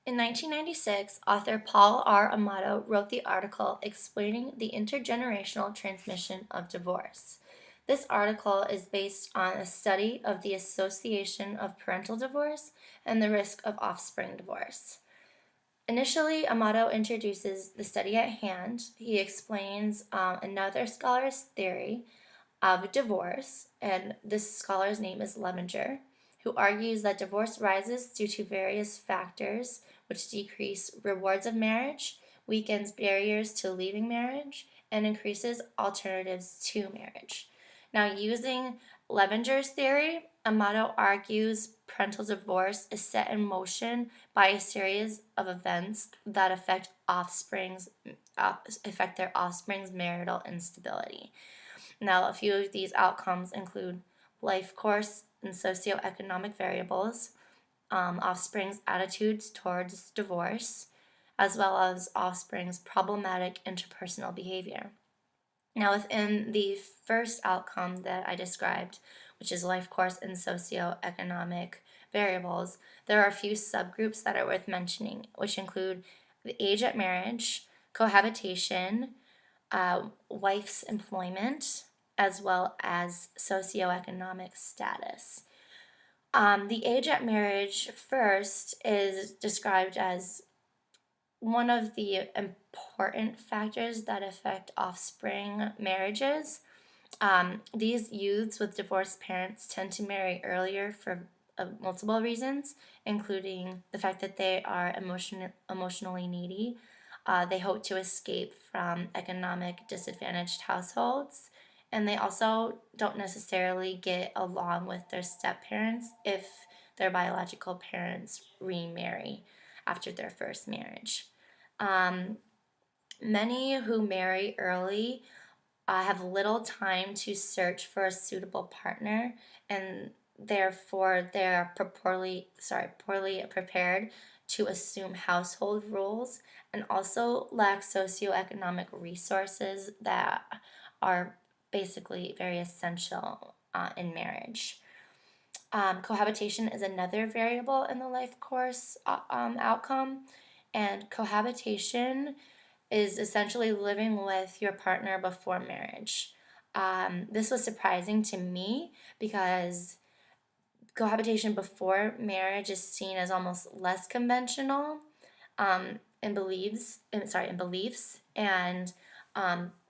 In 1996, author Paul R. Amato wrote the article explaining the intergenerational transmission of divorce. This article is based on a study of the association of parental divorce and the risk of offspring divorce. Initially, Amato introduces the study at hand. He explains another scholar's theory of divorce, and this scholar's name is Levenger, who argues that divorce rises due to various factors which decrease rewards of marriage, weakens barriers to leaving marriage, and increases alternatives to marriage. Now, using Levenger's theory, Amato argues parental divorce is set in motion by a series of events that affect their offspring's marital instability. Now, a few of these outcomes include life course and socioeconomic variables, offspring's attitudes towards divorce, as well as offspring's problematic interpersonal behavior. Now, within the first outcome that I described, which is life course and socioeconomic variables, there are a few subgroups that are worth mentioning, which include the age at marriage, cohabitation, wife's employment, as well as socioeconomic status. The age at marriage first is described as one of the important factors that affect offspring marriages. These youths with divorced parents tend to marry earlier for multiple reasons, including the fact that they are emotionally needy. They hope to escape from economic disadvantaged households, and they also don't necessarily get along with their step parents if their biological parents remarry after their first marriage. Many who marry early have little time to search for a suitable partner, and therefore they're poorly prepared to assume household roles, and also lack socioeconomic resources that are basically very essential in marriage. Cohabitation is another variable in the life course outcome, and cohabitation is essentially living with your partner before marriage. This was surprising to me because cohabitation before marriage is seen as almost less conventional in beliefs, and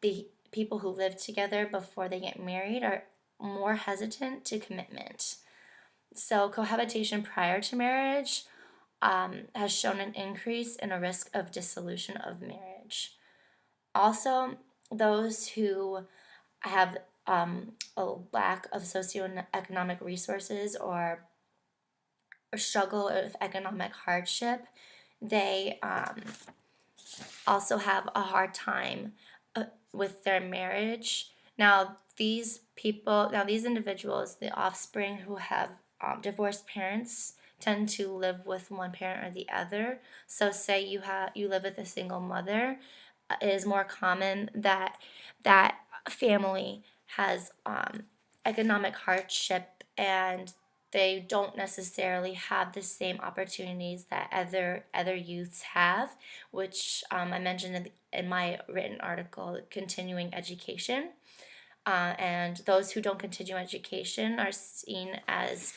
the people who live together before they get married are more hesitant to commitment. So cohabitation prior to marriage has shown an increase in a risk of dissolution of marriage. Also, those who have a lack of socioeconomic resources or struggle with economic hardship, they also have a hard time with their marriage. These individuals, the offspring who have divorced parents, tend to live with one parent or the other. So, say you live with a single mother, it is more common that that family has economic hardship, and they don't necessarily have the same opportunities that other youths have, which I mentioned in my written article, continuing education. And those who don't continue education are seen as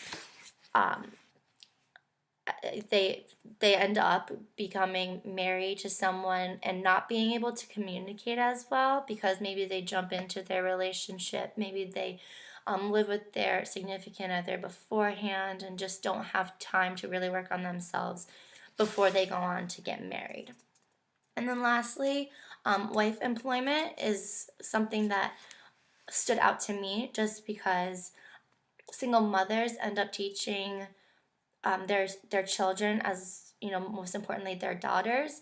they end up becoming married to someone and not being able to communicate as well, because maybe they jump into their relationship, maybe they live with their significant other beforehand and just don't have time to really work on themselves before they go on to get married. And then lastly, wife employment is something that stood out to me just because single mothers end up teaching their children, as most importantly their daughters,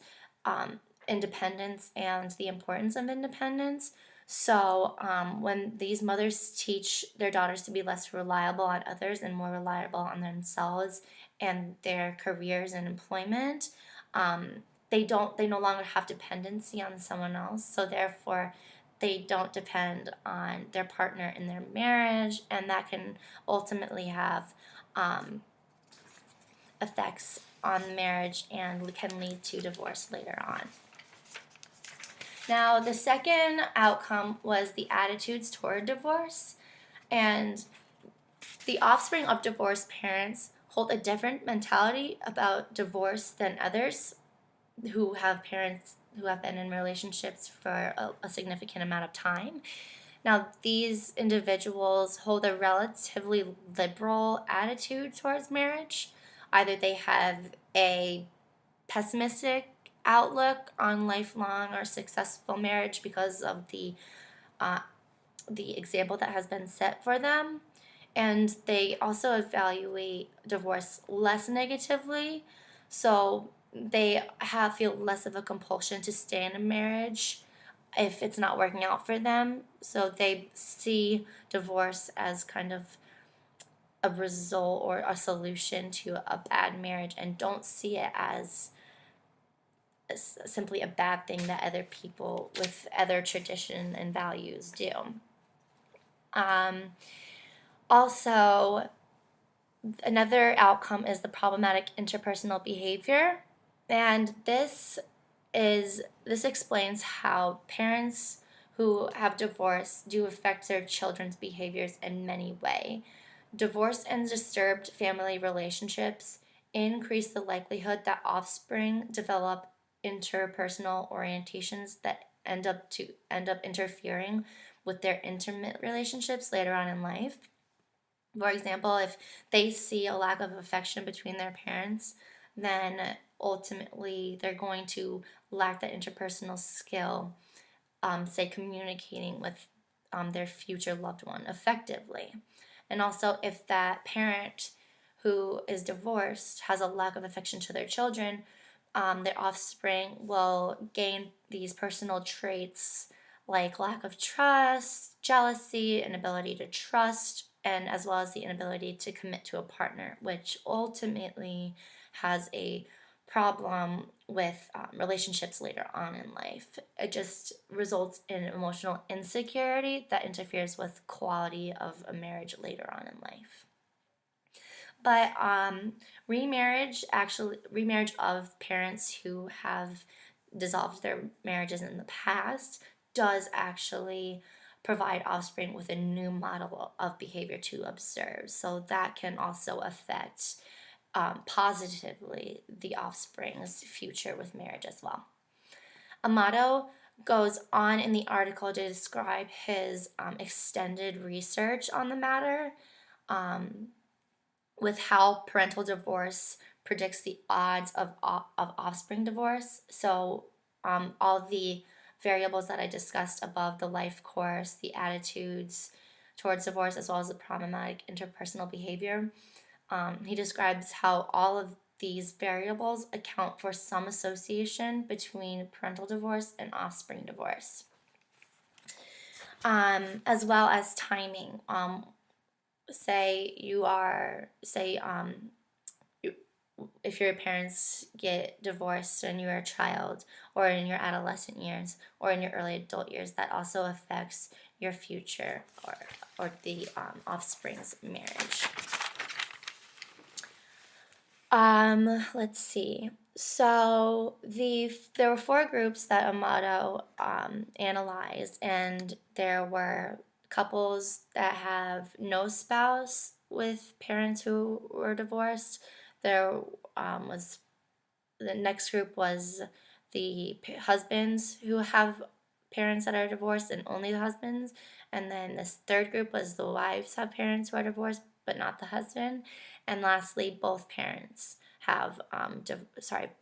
independence and the importance of independence. So when these mothers teach their daughters to be less reliable on others and more reliable on themselves and their careers and employment, they no longer have dependency on someone else. So therefore, they don't depend on their partner in their marriage, and that can ultimately have effects on the marriage and can lead to divorce later on. Now, the second outcome was the attitudes toward divorce, and the offspring of divorced parents hold a different mentality about divorce than others who have parents who have been in relationships for a significant amount of time. Now, these individuals hold a relatively liberal attitude towards marriage. Either they have a pessimistic outlook on lifelong or successful marriage because of the example that has been set for them, and they also evaluate divorce less negatively, so they feel less of a compulsion to stay in a marriage if it's not working out for them. So they see divorce as kind of a result or a solution to a bad marriage and don't see it as simply a bad thing that other people with other tradition and values do. Also, another outcome is the problematic interpersonal behavior, and this explains how parents who have divorce do affect their children's behaviors in many ways. Divorce and disturbed family relationships increase the likelihood that offspring develop interpersonal orientations that end up interfering with their intimate relationships later on in life. For example, if they see a lack of affection between their parents, then ultimately they're going to lack that interpersonal skill, say communicating with their future loved one effectively. And also, if that parent who is divorced has a lack of affection to their children, their offspring will gain these personal traits like lack of trust, jealousy, inability to trust, and as well as the inability to commit to a partner, which ultimately has a problem with relationships later on in life. It just results in emotional insecurity that interferes with quality of a marriage later on in life. But remarriage of parents who have dissolved their marriages in the past does actually provide offspring with a new model of behavior to observe. So that can also affect positively the offspring's future with marriage as well. Amato goes on in the article to describe his extended research on the matter, with how parental divorce predicts the odds of offspring divorce. So all the variables that I discussed above, the life course, the attitudes towards divorce, as well as the problematic interpersonal behavior, he describes how all of these variables account for some association between parental divorce and offspring divorce, as well as timing. If your parents get divorced when you were a child, or in your adolescent years, or in your early adult years, that also affects your future or the offspring's marriage. Let's see. So there were 4 groups that Amato analyzed, and there were couples that have no spouse with parents who were divorced. There was the next group was the husbands who have parents that are divorced and only the husbands, and then this third group was the wives have parents who are divorced but not the husband, and lastly both parents have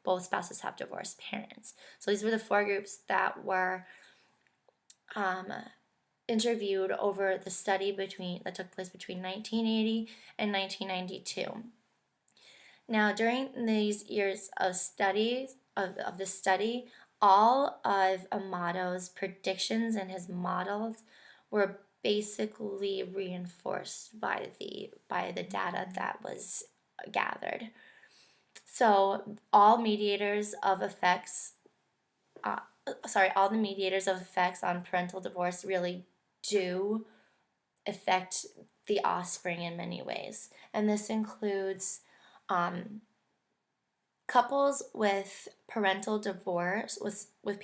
both spouses have divorced parents. So these were the 4 groups that were interviewed over the study that took place between 1980 and 1992. Now, during these years of studies of the study, all of Amato's predictions and his models were basically reinforced by the data that was gathered. So all the mediators of effects on parental divorce really do affect the offspring in many ways, and this includes Couples with parental divorce with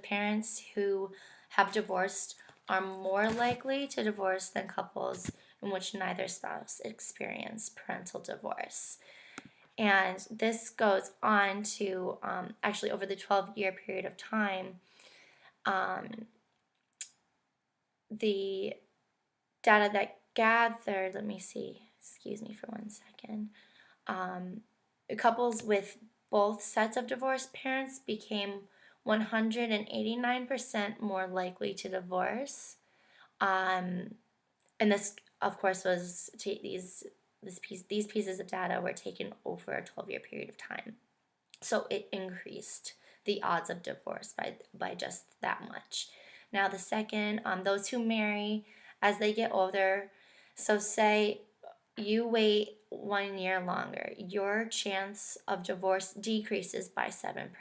parents who have divorced are more likely to divorce than couples in which neither spouse experienced parental divorce. And this goes on to actually over the 12-year period of time, um, the data that gathered, let me see, excuse me for 1 second. Um, Couples with both sets of divorced parents became 189% more likely to divorce. And this, of course, was these pieces of data were taken over a 12-year period of time. So it increased the odds of divorce by just that much. Now, the second, those who marry as they get older, so say you wait 1 year longer, your chance of divorce decreases by 7%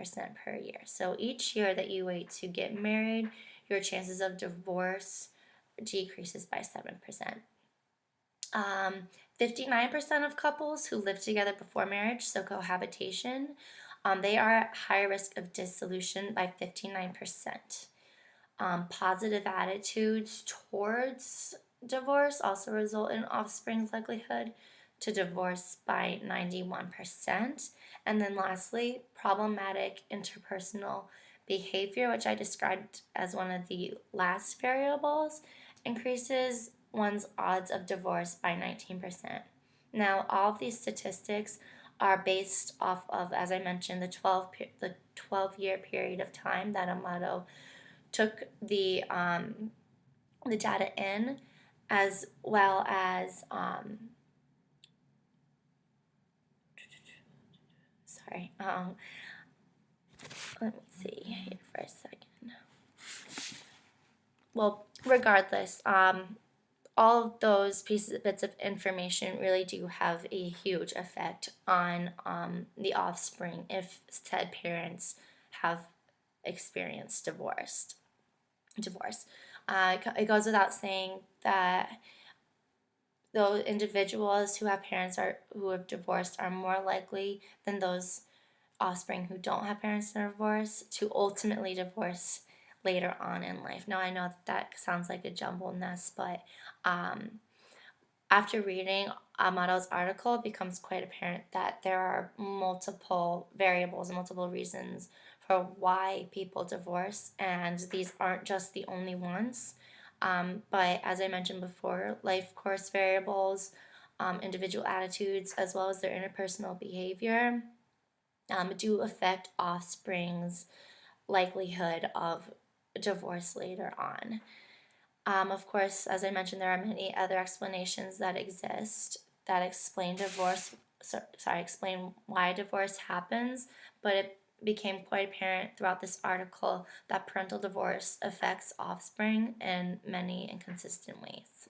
per year. So each year that you wait to get married, your chances of divorce decreases by 7%. 59% of couples who live together before marriage, so cohabitation, they are at higher risk of dissolution by 59%. Positive attitudes towards divorce also result in offspring's likelihood to divorce by 91%. And then lastly, problematic interpersonal behavior, which I described as one of the last variables, increases one's odds of divorce by 19%. Now, all of these statistics are based off of, as I mentioned, the 12-year period of time that Amato took the data in, as well as sorry. Let me see here for a second. Well, regardless, all of those bits of information really do have a huge effect on the offspring if said parents have experienced divorce. It goes without saying that those individuals who have who have divorced are more likely than those offspring who don't have parents in divorce to ultimately divorce later on in life. Now I know that sounds like a jumbled mess, but after reading Amato's article, it becomes quite apparent that there are multiple variables and multiple reasons for why people divorce, and these aren't just the only ones. But as I mentioned before, life course variables, individual attitudes, as well as their interpersonal behavior, do affect offspring's likelihood of divorce later on. Of course, as I mentioned, there are many other explanations that exist that explain explain why divorce happens, but it became quite apparent throughout this article that parental divorce affects offspring in many inconsistent ways.